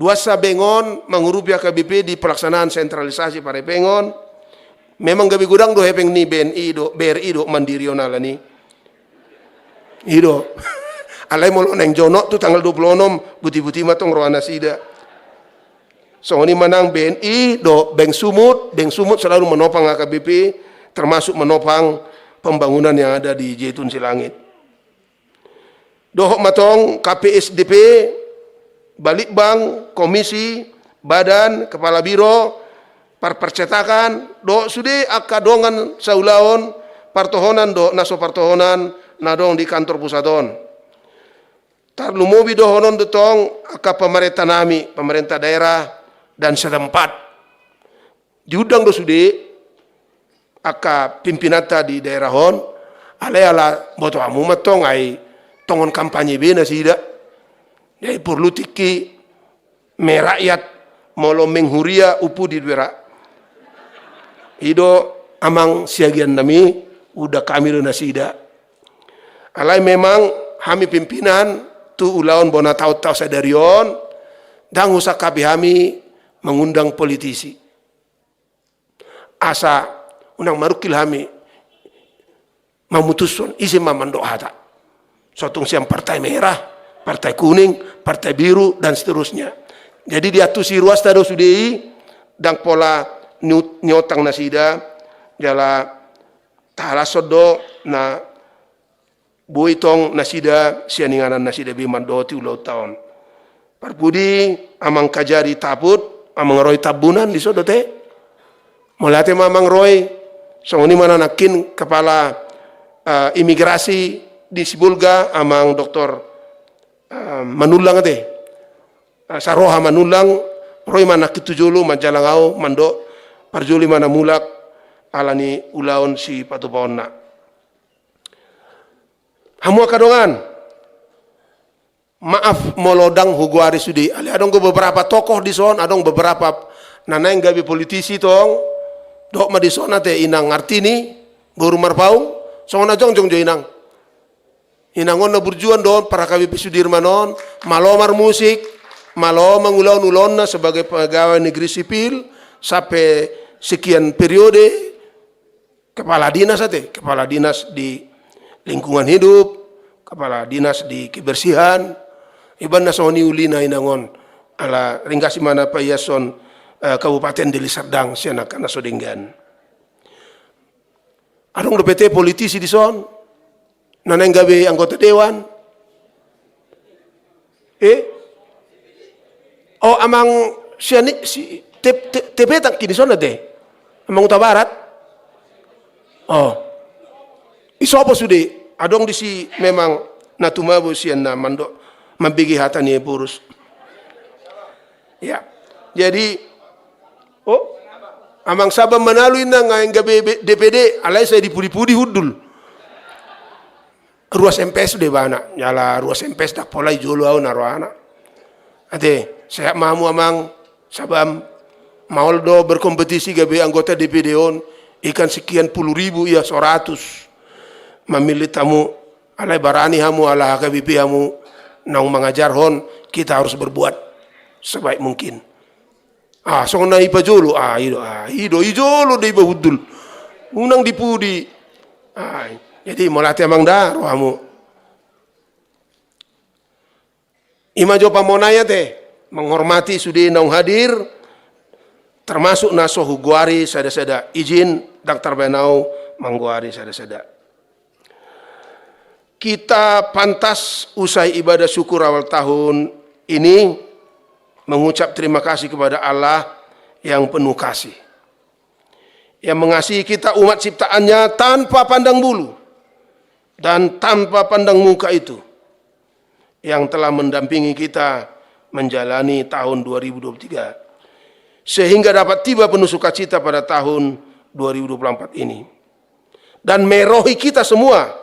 Dua sabengon mengurus AKBP di pelaksanaan sentralisasi pada pengon. Memang gabi gudang do hepeng ni BNI do BRI do Mandiri onala ni. Ido. Alai molo neng jono tu tanggal 26 buti-buti matong roana sida. So ini manang BNI do Beng Sumut selalu menopang AKBP termasuk menopang pembangunan yang ada di Jetun Silangit. Dohok matong KPSDP, Balitbang, Komisi, Badan, Kepala Biro, percetakan, do sudah akadongan saulaon, partohonan do naso partohonan, nadong di kantor pusaton. Tar lumobi dohonon detong aka pemerintah nami, pemerintah daerah dan setempat. Diudang do sudah aka pimpinata di daerah hon, ala boto amu matong ai tongon kampanye bena sida. Jadi perlu tiki merakyat molo menghuria upu di dera. Ido amang siagian nami udah kami do nasida. Alai memang kami pimpinan tu ulaon bona tau sadarion dan usah kabi kami mengundang politisi. Asa unang marukil kami memutuskan isi mamando hata. Sotong siang partai merah, partai kuning, partai biru, dan seterusnya. Jadi diatusi ruas tado sudei dan pola nyotang nasida jala tahalasodo na buitong nasida sianinganan nasida bimandoti ulau tahun. Parpudi amang kajari taput, amang roy tabunan di sodote. Mulate mamang roy, songoni mana nakin kepala imigrasi di Sibulga amang doktor manulang ate saroha manulang roy mana kitujulu majalangau mando parjuli mana mulak alani ulaon si patuponna hamu kadongan maaf molodang huguari sudi ali adong beberapa tokoh di son adong beberapa nanay gabi politisi tong dok ma di son ate inang ngartini guru marpaung songona jongjong jo inang inangon na burjuan doon para kami Sudirmanon, malomar musik, malomang ulon-ulon na sebagai pegawai negeri sipil sampai sekian periode kepala dinas di lingkungan hidup, kepala dinas di kebersihan, iban na soni ulina inangon ala ringkasi mana payason Kabupaten Deli Serdang siana kana sodenggan. Adong do PT politisi di son. Naneng gawe anggota dewan. Oh amang siani si TP tak kini sona deh. Amang Utara Barat. Oh. Iso apa sude? Adong di si memang natumabu sian na mando mambigi hata ni purus. Ya. Jadi amang sabam manalui na ngayon gawe DPD alay saya dipudi-pudi hudul. Ruas MPS de bana nyala ruas MPS dak polai jolo au naroana ade saya mamu amang sabam mauldo berkompetisi gabe anggota DPD on ikan sekian puluh ribu ya 100 memilih tamu alai barani hamu ala HKBP hamu nang mengajar hon kita harus berbuat sebaik mungkin songna ipa jolo ido ijolo de iba hudul unang dipudi jadi molate amang da rohamu ima jo pamonaya teh menghormati sudi nong hadir termasuk naso huguari sada-sada izin Dr. Benau mangguari sada-sada kita pantas usai ibadah syukur awal tahun ini mengucap terima kasih kepada Allah yang penuh kasih yang mengasihi kita umat ciptaannya tanpa pandang bulu dan tanpa pandang muka itu yang telah mendampingi kita menjalani tahun 2023 sehingga dapat tiba penuh sukacita pada tahun 2024 ini dan merohi kita semua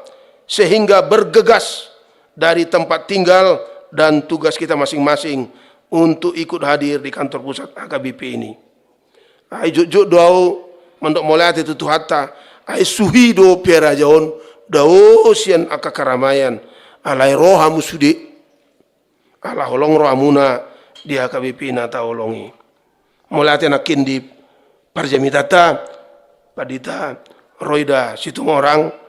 sehingga bergegas dari tempat tinggal dan tugas kita masing-masing untuk ikut hadir di kantor pusat AKBP ini. Ai juk doa mandok mulai itu hatta ai suhido pera jaon dao sian aka karamayan alai rohamu sudi ala holong rohamuna di HKBP na taolongi. Mulai nakin di Parjamitata, Padita, Roida, Situmorang,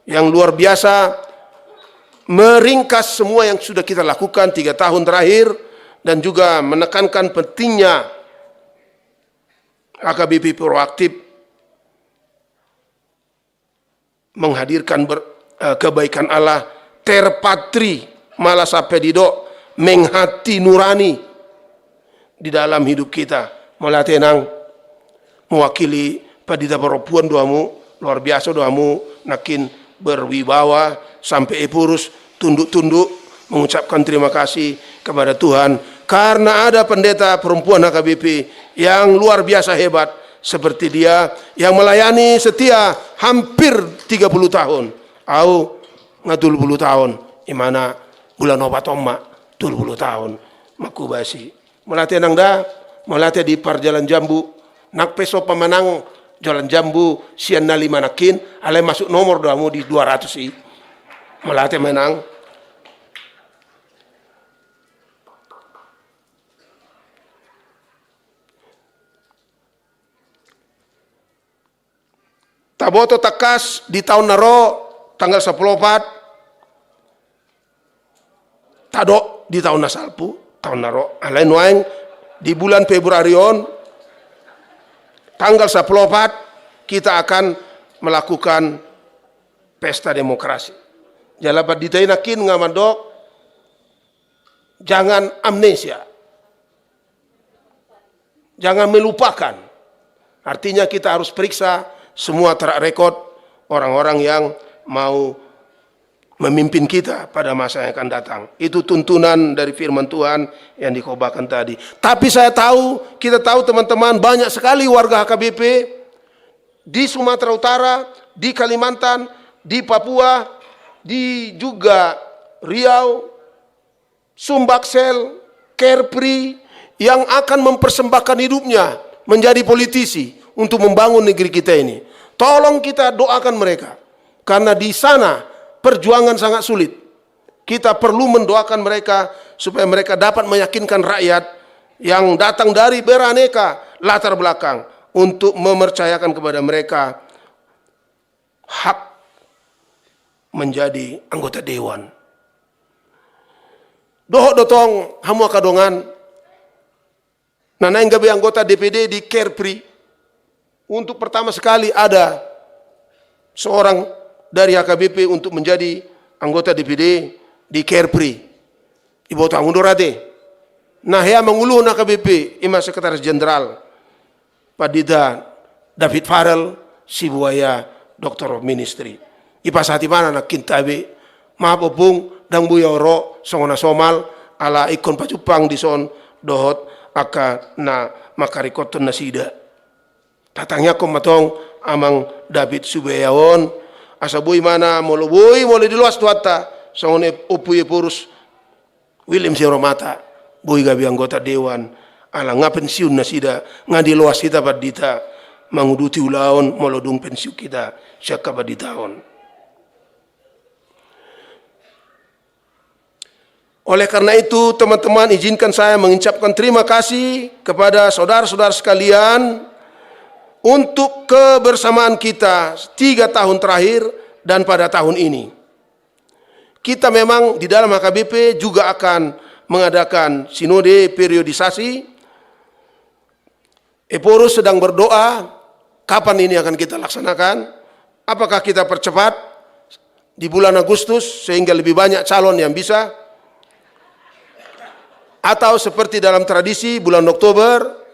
yang luar biasa meringkas semua yang sudah kita lakukan 3 tahun terakhir dan juga menekankan pentingnya HKBP proaktif menghadirkan kebaikan Allah terpatri malah sampai didok menghati nurani di dalam hidup kita. Malah tenang mewakili Padita perempuan doamu luar biasa, doamu nakin berwibawa sampai Epurus tunduk-tunduk mengucapkan terima kasih kepada Tuhan karena ada pendeta perempuan HKBP yang luar biasa hebat seperti dia yang melayani setia hampir 30 tahun au ngatul 10 tahun imana bulan obat omak 20 tahun makubasi melatih nang dah melatih di Parjalan Jambu nak peso pemenang Jalan Jambu sian nali manakin alai masuk nomor doamu di 200 sih melatih menang. Taboto takas di tahun naro tanggal 14 tado di tahun nasalpu tahun naro alain waeng di bulan Februarion tanggal 14 kita akan melakukan pesta demokrasi. Jalabat ditainakin ngamadok jangan amnesia. Jangan melupakan. Artinya kita harus periksa semua track record orang-orang yang mau memimpin kita pada masa yang akan datang. Itu tuntunan dari firman Tuhan yang dikhobarkan tadi. Tapi saya tahu, kita tahu teman-teman banyak sekali warga HKBP di Sumatera Utara, di Kalimantan, di Papua, di juga Riau, Sumbaksel, Kepri yang akan mempersembahkan hidupnya menjadi politisi untuk membangun negeri kita ini. Tolong kita doakan mereka. Karena di sana perjuangan sangat sulit. Kita perlu mendoakan mereka supaya mereka dapat meyakinkan rakyat yang datang dari beraneka latar belakang untuk mempercayakan kepada mereka hak menjadi anggota dewan. Dohok dotong hamu kadongan nanaing gabe anggota DPD di Kepri. Untuk pertama sekali ada seorang dari HKBP untuk menjadi anggota DPD di Kepri. Ibu tahu mundurate. Nah, ya menguluh HKBP, Ima Sekretaris Jenderal Padita David Farrell, Sibuaya Doctor of Ministry. Ipasati mana nak kintabe, maaf opung dang buyoro songona somal ala ikon pacupang di son dohot aka na makarikot nasida. Tatangnya ko matong amang David Subayawon asabuy mana molo di luas tuata songone upuye purus William Siromata boy gabi anggota dewan ala nga pensiun na sida nga di luas kita badita manguduti ulaon molo dung pensiun kita syaka baditaon. Oleh karena itu teman-teman izinkan saya mengucapkan terima kasih kepada saudara-saudara sekalian untuk kebersamaan kita 3 tahun terakhir dan pada tahun ini. Kita memang di dalam HKBP juga akan mengadakan sinode periodisasi. Epurus sedang berdoa, kapan ini akan kita laksanakan? Apakah kita percepat di bulan Agustus sehingga lebih banyak calon yang bisa? Atau seperti dalam tradisi bulan Oktober,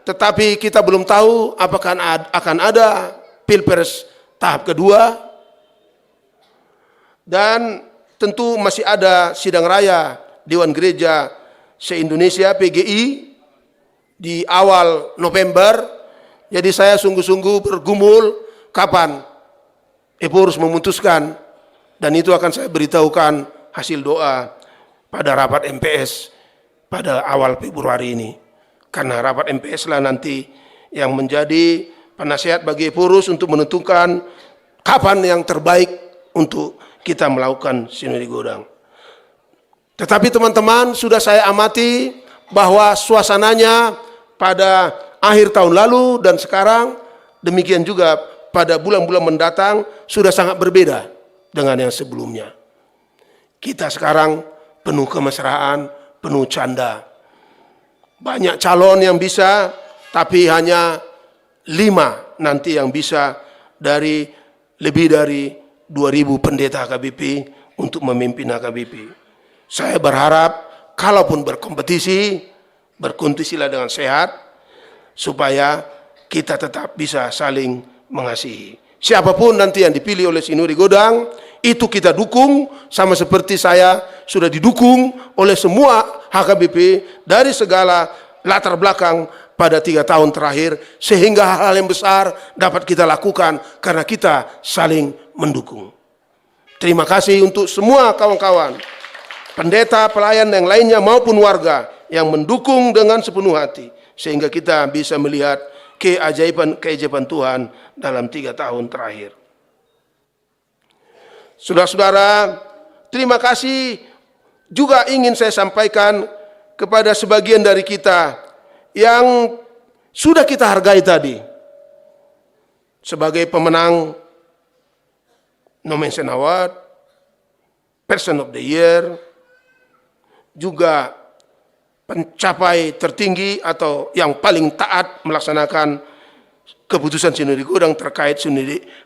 tetapi kita belum tahu apakah akan ada Pilpres tahap kedua. Dan tentu masih ada sidang raya Dewan Gereja se-Indonesia PGI di awal November. Jadi saya sungguh-sungguh bergumul kapan Epurus memutuskan, dan itu akan saya beritahukan hasil doa pada rapat MPS pada awal Februari ini. Karena rapat MPS lah nanti yang menjadi penasehat bagi Epurus untuk menentukan kapan yang terbaik untuk kita melakukan sinode godang. Tetapi teman-teman, sudah saya amati bahwa suasananya pada akhir tahun lalu dan sekarang, demikian juga pada bulan-bulan mendatang sudah sangat berbeda dengan yang sebelumnya. Kita sekarang penuh kemesraan, penuh canda. Banyak calon yang bisa, tapi hanya 5 nanti yang bisa dari lebih dari 2.000 pendeta HKBP untuk memimpin HKBP. Saya berharap kalaupun berkompetisi, berkompetisilah dengan sehat, supaya kita tetap bisa saling mengasihi. Siapapun nanti yang dipilih oleh Sinuri Godang, itu kita dukung, sama seperti saya sudah didukung oleh semua HKBP dari segala latar belakang pada 3 tahun terakhir, sehingga hal-hal yang besar dapat kita lakukan karena kita saling mendukung. Terima kasih untuk semua kawan-kawan, pendeta, pelayan yang lainnya maupun warga yang mendukung dengan sepenuh hati, sehingga kita bisa melihat keajaiban Tuhan dalam 3 tahun terakhir. Saudara-saudara, terima kasih juga ingin saya sampaikan kepada sebagian dari kita yang sudah kita hargai tadi sebagai pemenang Nomensen Award, Person of the Year, juga pencapai tertinggi atau yang paling taat melaksanakan keputusan Sinodi Godang terkait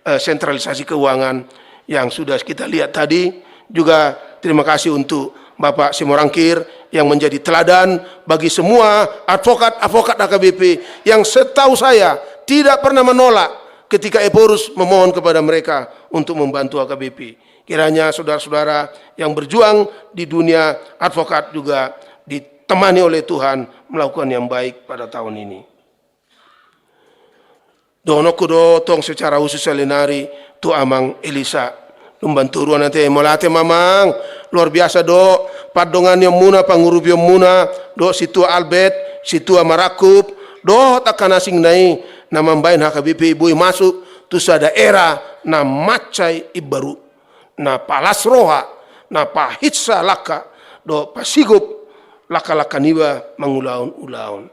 sentralisasi keuangan yang sudah kita lihat tadi. Juga terima kasih untuk Bapak Simorangkir yang menjadi teladan bagi semua advokat-advokat HKBP yang setahu saya tidak pernah menolak ketika Eporus memohon kepada mereka untuk membantu HKBP. Kiranya saudara-saudara yang berjuang di dunia advokat juga ditemani oleh Tuhan melakukan yang baik pada tahun ini. Dono kudo tong secara khusus selinari tu amang Elisa membantu ruang nanti molate mamang luar biasa do padongan yang muna pangurup yang muna do situ Albert situ Amarakub do takkan asing nai nama bain HKBP ibu masuk tu sada era na macai ibaru na palas roha na pahitsa laka do pasigup laka-laka niba mangulaun-ulaun.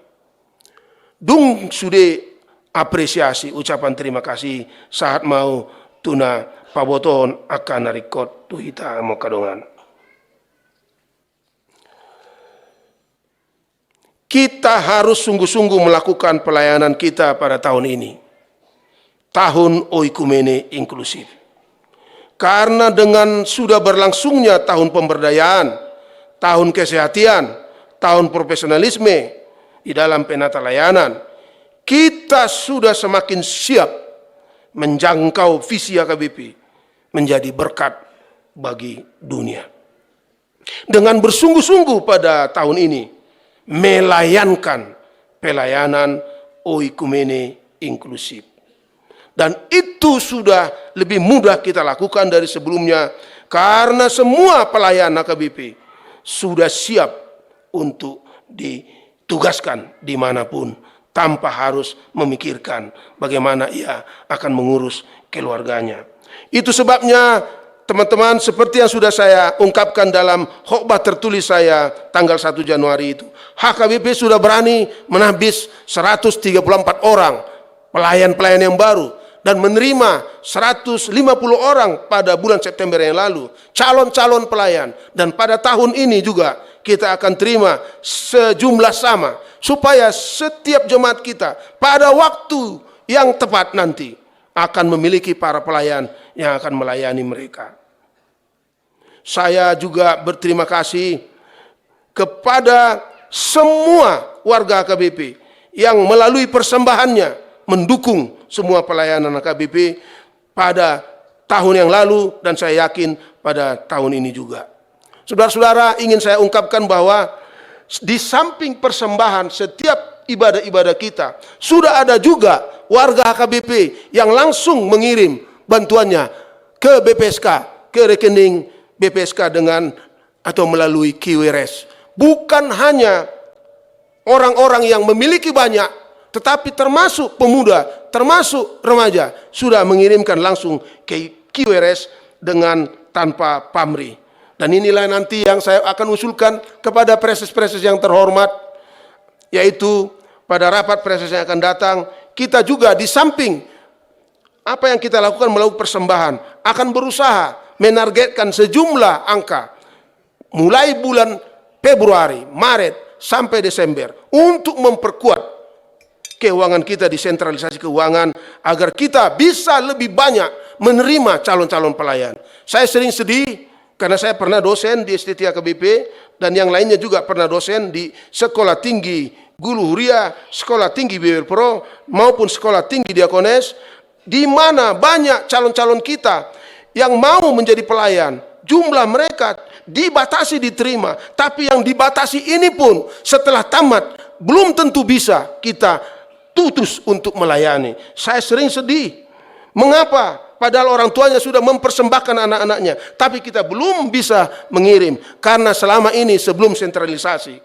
Dung sude apresiasi ucapan terima kasih saat mau tuna paboton akan narikot tuhita mo kadongan. Kita harus sungguh-sungguh melakukan pelayanan kita pada tahun ini. Tahun Oikumene Inklusif. Karena dengan sudah berlangsungnya tahun pemberdayaan, tahun kesehatan, tahun profesionalisme di dalam penata layanan, kita sudah semakin siap menjangkau visi HKBP menjadi berkat bagi dunia. Dengan bersungguh-sungguh pada tahun ini melayankan pelayanan Oikumene Inklusif. Dan itu sudah lebih mudah kita lakukan dari sebelumnya karena semua pelayan HKBP sudah siap untuk ditugaskan dimanapun tanpa harus memikirkan bagaimana ia akan mengurus keluarganya. Itu sebabnya teman-teman, seperti yang sudah saya ungkapkan dalam khotbah tertulis saya tanggal 1 Januari itu, HKBP sudah berani menahbis 134 orang pelayan-pelayan yang baru dan menerima 150 orang pada bulan September yang lalu, calon-calon pelayan. Dan pada tahun ini juga kita akan terima sejumlah sama, supaya setiap jemaat kita pada waktu yang tepat nanti akan memiliki para pelayan yang akan melayani mereka. Saya juga berterima kasih kepada semua warga HKBP yang melalui persembahannya mendukung semua pelayanan HKBP pada tahun yang lalu dan saya yakin pada tahun ini juga. Saudara-saudara, ingin saya ungkapkan bahwa di samping persembahan setiap ibadah-ibadah kita, sudah ada juga warga HKBP yang langsung mengirim bantuannya ke BPSK, ke rekening BPSK dengan atau melalui QRS. Bukan hanya orang-orang yang memiliki banyak, tetapi termasuk pemuda, termasuk remaja, sudah mengirimkan langsung ke QRS dengan tanpa pamrih. Dan inilah nanti yang saya akan usulkan kepada preses-preses yang terhormat, yaitu pada rapat preses yang akan datang, kita juga di samping apa yang kita lakukan melakukan persembahan, akan berusaha menargetkan sejumlah angka mulai bulan Februari, Maret, sampai Desember untuk memperkuat keuangan kita, desentralisasi keuangan, agar kita bisa lebih banyak menerima calon-calon pelayan. Saya sering sedih karena saya pernah dosen di STT HKBP dan yang lainnya juga pernah dosen di Sekolah Tinggi Gulu Huria, Sekolah Tinggi BBL Pro, maupun Sekolah Tinggi Diakones, di mana banyak calon-calon kita yang mau menjadi pelayan. Jumlah mereka dibatasi diterima, tapi yang dibatasi ini pun setelah tamat belum tentu bisa kita tutus untuk melayani. Saya sering sedih. Mengapa? Padahal orang tuanya sudah mempersembahkan anak-anaknya, tapi kita belum bisa mengirim. Karena selama ini sebelum sentralisasi,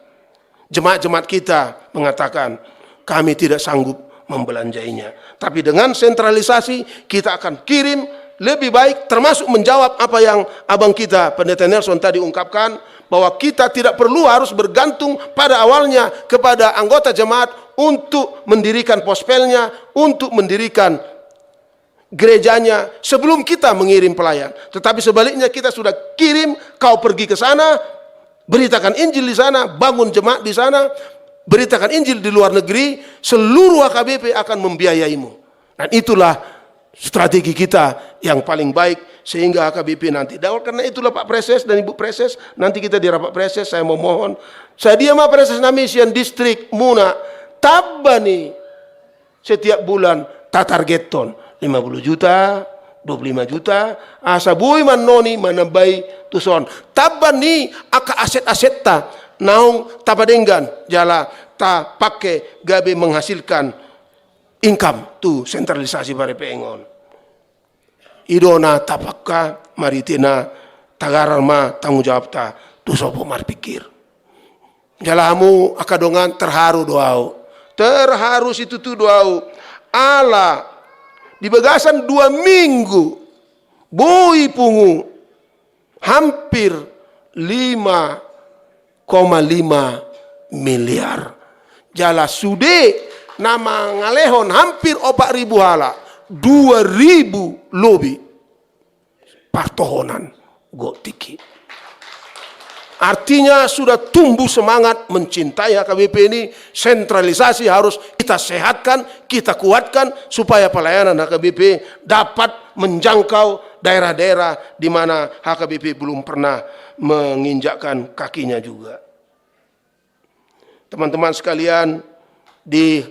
jemaat-jemaat kita mengatakan, kami tidak sanggup membelanjainya. Tapi dengan sentralisasi, kita akan kirim lebih baik, termasuk menjawab apa yang abang kita, Pendeta Nelson tadi ungkapkan, bahwa kita tidak perlu harus bergantung pada awalnya kepada anggota jemaat untuk mendirikan pospelnya, untuk mendirikan gerejanya sebelum kita mengirim pelayan. Tetapi sebaliknya kita sudah kirim, kau pergi ke sana, beritakan Injil di sana, bangun jemaat di sana, beritakan Injil di luar negeri, seluruh HKBP akan membiayaimu. Dan itulah strategi kita yang paling baik sehingga HKBP nanti. Dan karena itulah Pak Preses dan Ibu Preses, nanti kita di rapat Preses, saya memohon, saya dia mah Preses Namisian Distrik Muna, tabani setiap bulan tatargeton 50 juta, 25 juta, asa bui manoni manabai tuson. Tabani aka aset-aset ta, naung tapadenggan, jala ta pakai gabe menghasilkan income tu sentralisasi bare pengon. Idona tapakka maritina tagarama tanggung jawab ta tu sopo marpikir. Jalamu akadongan terharu doau. Terharu situ tu doau. Ala di bagasan 2 minggu bui pungu hampir 5,5 miliar. Jala sude nama ngalehon hampir 4.000 hala, 2.000 lobi partohonan gotiki. Artinya sudah tumbuh semangat mencintai HKBP ini. Sentralisasi harus kita sehatkan, kita kuatkan supaya pelayanan HKBP dapat menjangkau daerah-daerah di mana HKBP belum pernah menginjakkan kakinya juga. Teman-teman sekalian, di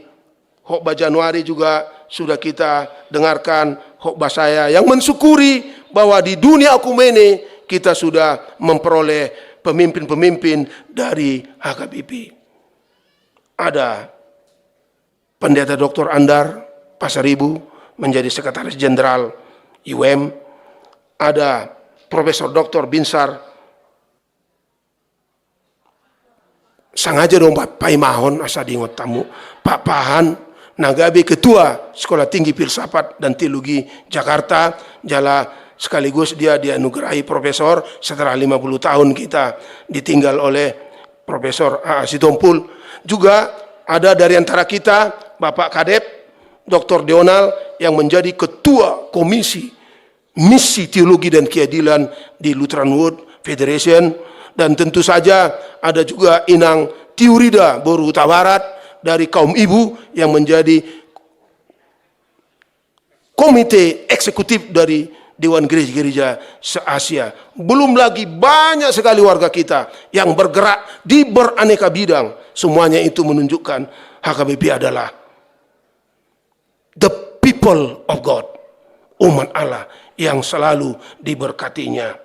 khotbah Januari juga sudah kita dengarkan khotbah saya yang mensyukuri bahwa di dunia ekumene kita sudah memperoleh pemimpin-pemimpin dari HKBP. Ada Pendeta Dr. Andar Pasaribu menjadi Sekretaris Jenderal IWM. Ada Profesor Dr. Binsar sangaja dong Pak Paimahon asa diingat tamu. Pak Pahan Nagabe Ketua Sekolah Tinggi Filsafat dan Teologi Jakarta, jala sekaligus dia dianugerahi profesor setelah 50 tahun kita ditinggal oleh Profesor Sitompul. Juga ada dari antara kita Bapak Kadep Dr. Deonal yang menjadi Ketua Komisi Misi Teologi dan Keadilan di Lutheran World Federation. Dan tentu saja ada juga Inang Tiurida Boru Huta Barat dari kaum ibu yang menjadi komite eksekutif dari Dewan Gereja-Gereja se-Asia. Belum lagi banyak sekali warga kita yang bergerak di beraneka bidang. Semuanya itu menunjukkan HKBP adalah the people of God, umat Allah yang selalu diberkatinya.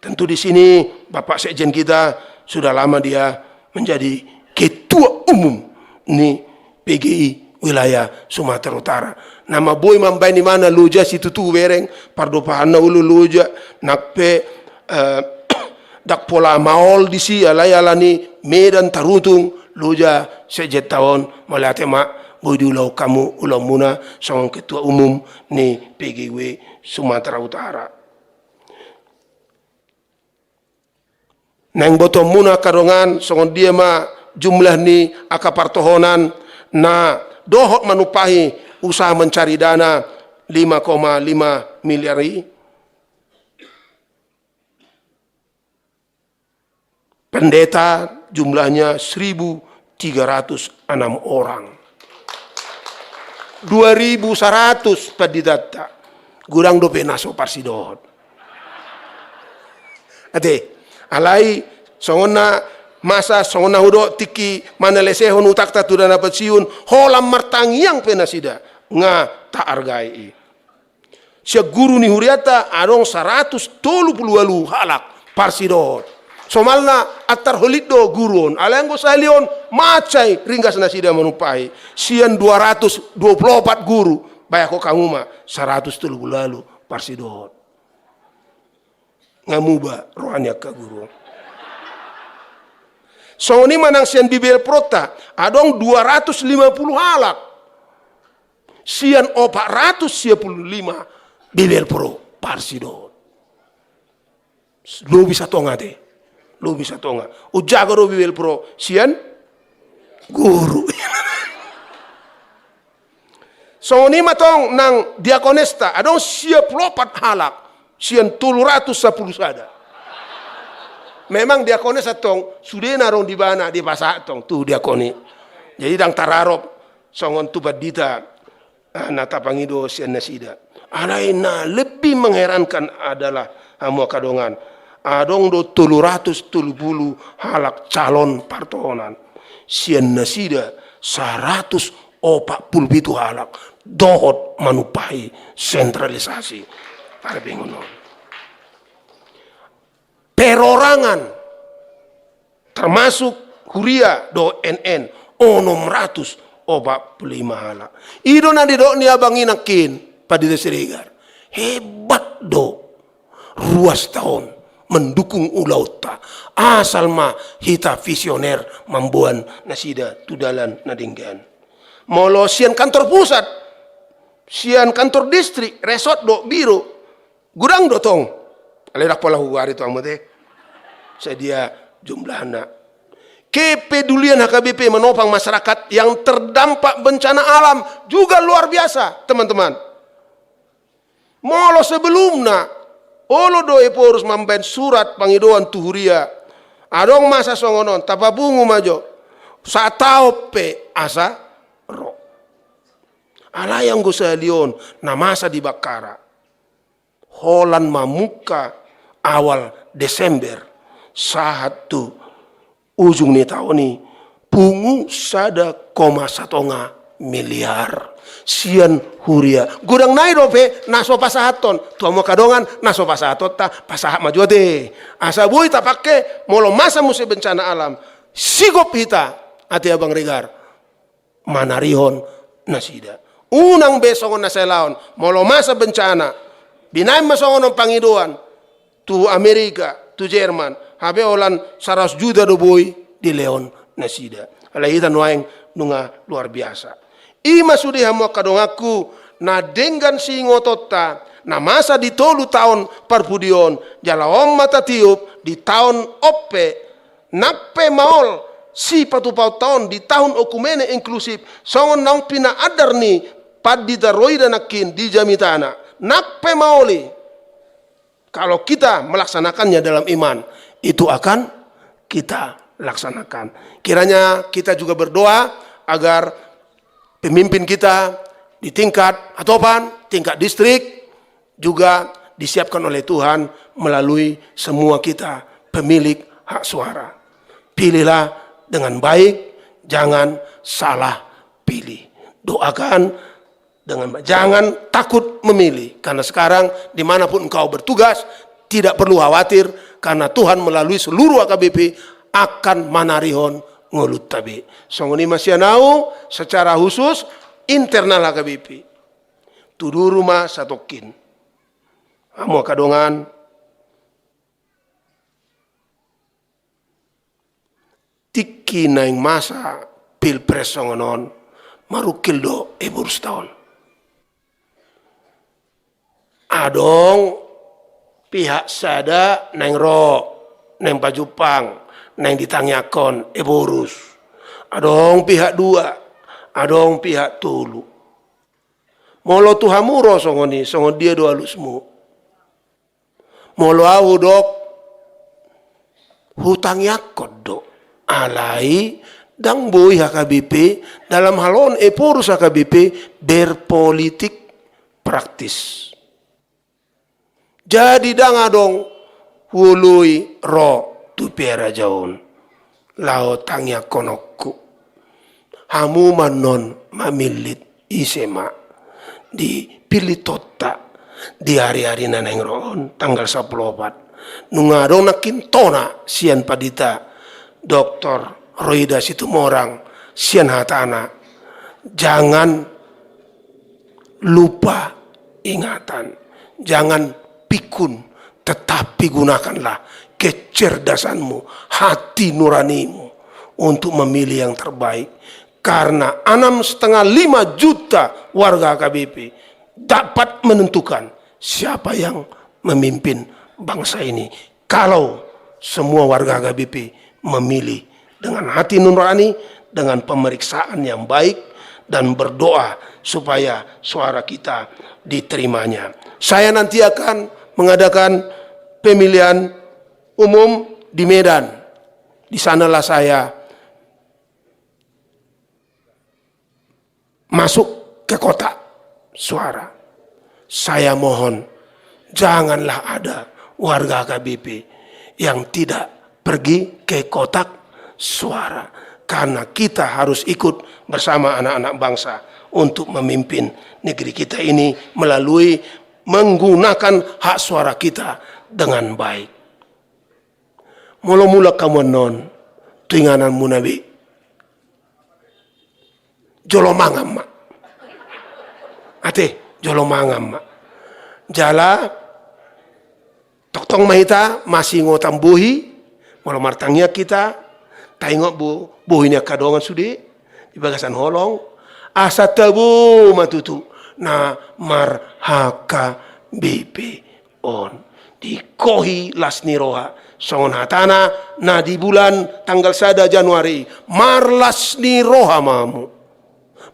Tentu di sini Bapak Sekjen kita sudah lama dia menjadi Ketua Umum nih PGI wilayah Sumatera Utara. Nama boy mambai ni mana loja situ tu bereng pardo pahana ulu loja nakpe dak pola maol di si ala ni Medan Tarutung loja sejet tahun malate mak boy diulau kamu ulau muna seorang ketua umum ni PGW Sumatera Utara. Nang botol muna karongan songon dia ma jumlah ni akapartohonan na dohot manupahi usaha mencari dana 5,5 miliar. Pendeta jumlahnya 1.306 orang. 2.100 padidata. Gurang dope naso parsidot. Ate, alai songona masa songona hudo tiki manalesehon utak tatu dana pensiun holam martangiang penasida nga tak argai. Sia guru ni huriata adong 130 halak parsidot. Somalna atar holiddo gurun alanggo salion macai ringgas nasida manupai sian 224 guru bayako kanguma 130 lalu parsidot ngamuba rohanya ka guru. So ni manang sian bibel prota adong 250 halak sian 415 bibel pro parsidot lo bisa tongate. Lu bisa tonga. Ujaga ro bibel pro sian guru. So ni matong nang diakonesta adong siap lopat halak sian 310 sada. Memang diakonesta tong sudah narong di bana di pasak tong tu diakoni. Jadi dang tararop songon tu badita nata pangido sian nasida. Alaina lebih mengherankan adalah hamu kadongan. Adong do 370 halak calon partohonan sian nasida 147 halak dohot manupai sentralisasi para bingono perorangan termasuk huria do NN 645 halak ido na do ni abang inakin padida Siregar hebat do ruas tahun mendukung ulauta asal mah hita visioner mambuan nasida tudalan nadinggan molo sian kantor pusat sian kantor distrik resort do biro gurang do tong aledak pola huari tu amate sedia jumlahna kepedulian HKBP menopang masyarakat yang terdampak bencana alam juga luar biasa teman-teman. Molo sebelumnya olo do eporus mamben surat pangidoan tuhuria adong masa songonon tapabungu majo satao pe asa ro alayang gusalion na masa di Bakara holan mamuka awal Desember saat tu ujung ni tahun ni pungu sada 1,1 miliar sian huria gudang nai dope naso pasahaton tu amo kadongan naso pasahatot ta pasahat maju de asa bui ta pakai molo masa musim bencana alam sigop hita ati abang regar manarihon nasida unang besongon naselaon molo masa bencana binaim masongon pangidoan tu Amerika tu Jerman habe olan 100 juta do boy di Leon nasida alaitan waeng nunga luar biasa. Ima sudah hamu kadongaku na dengan singotota na masa di tolu tahun parpudion jala om mata tiup di tahun ope nape maol si patupau tahun di tahun okumene inklusif songon nang pina adar ni padi daroi danakin di jamitana nape maoli kalau kita melaksanakannya dalam iman itu akan kita laksanakan. Kiranya kita juga berdoa agar pemimpin kita di tingkat atopan, tingkat distrik juga disiapkan oleh Tuhan melalui semua kita pemilik hak suara. Pilihlah dengan baik, jangan salah pilih. Doakan dengan baik, jangan takut memilih. Karena sekarang dimanapun engkau bertugas, tidak perlu khawatir karena Tuhan melalui seluruh AKBP akan manarihon ngulut tabi. Songoni masih nau secara khusus internal HKBP. Tudu rumah satokin. Amo kadongan tiki naing masa pilpres songonon marukil do ebur setahun. Adong pihak sada naing ro, naing pajupang, naing ditanyakon eborus. adong pihak dua, adong pihak tulu. Molo tuhamuro songoni, songon dia doa lusmu. Molo au dok, hutang yakot dok. Alai, dang boy HKBP, dalam halon epurus HKBP, berpolitik praktis. Jadi dang adong, hului ro tu pera jaun. Lao tangya konokku. Hamu manon mamilit isema. Di pilih tota di hari-hari naneng roon tanggal 14 nungadong nakintona sian padita Dr. Roida Situmorang sian hatana jangan lupa ingatan, jangan pikun, tetapi gunakanlah kecerdasanmu, hati nuranimu untuk memilih yang terbaik. Karena 6,5 juta warga HKBP dapat menentukan siapa yang memimpin bangsa ini. Kalau semua warga HKBP memilih dengan hati nurani, dengan pemeriksaan yang baik, dan berdoa supaya suara kita diterimanya. Saya nanti akan mengadakan pemilihan umum di Medan. Di sanalah saya masuk ke kotak suara. Saya mohon janganlah ada warga HKBP yang tidak pergi ke kotak suara. Karena kita harus ikut bersama anak-anak bangsa untuk memimpin negeri kita ini melalui menggunakan hak suara kita dengan baik. Mula-mula kamu non, tuinganan munabi. Jolomangam mak. Ate, jolomangam mak. Jala, toktong mahita masih ngotam buhi, mula martangnya kita, tengok buhinya kadongan sudi, di bagasan holong, asa tabu matutu, na marhaka BP on. Dikohi lasni roha, songon hatana, na di bulan tanggal 1 Januari, marlasni roha mamu.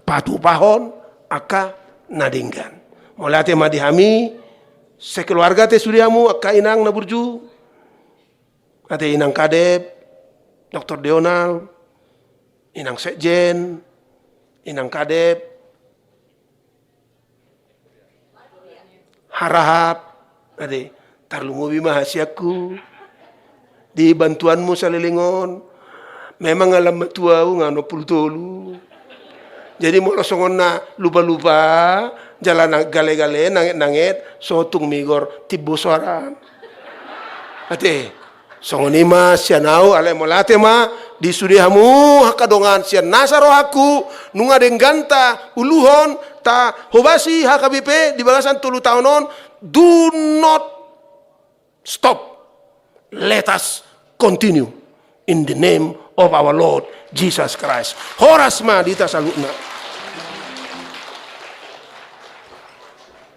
Patu pahon aka nadinggan. Mulate madihami sekeluarga te sudiamu aka inang na burju. Ate inang kadep, Dr. Deonal, inang sekjen, inang kadep, harahap, ade tarlungubi mahasiaku, di bantuanmu salilingon, memang alam matuau ngano pultolu. Jadi mau songon na lupa-lupa jalan gale-gale nangit-nangit sotung migor tibu soaran. Ate songon ima sianau ale molate ma di sudihamu hakadongan sian nasaro aku nunga dengganta uluhon ta hobasi HKBP di bagasan 30 tahunon. Do not stop. Let us continue in the name of our Lord Jesus Christ. Horas ma dita salutna.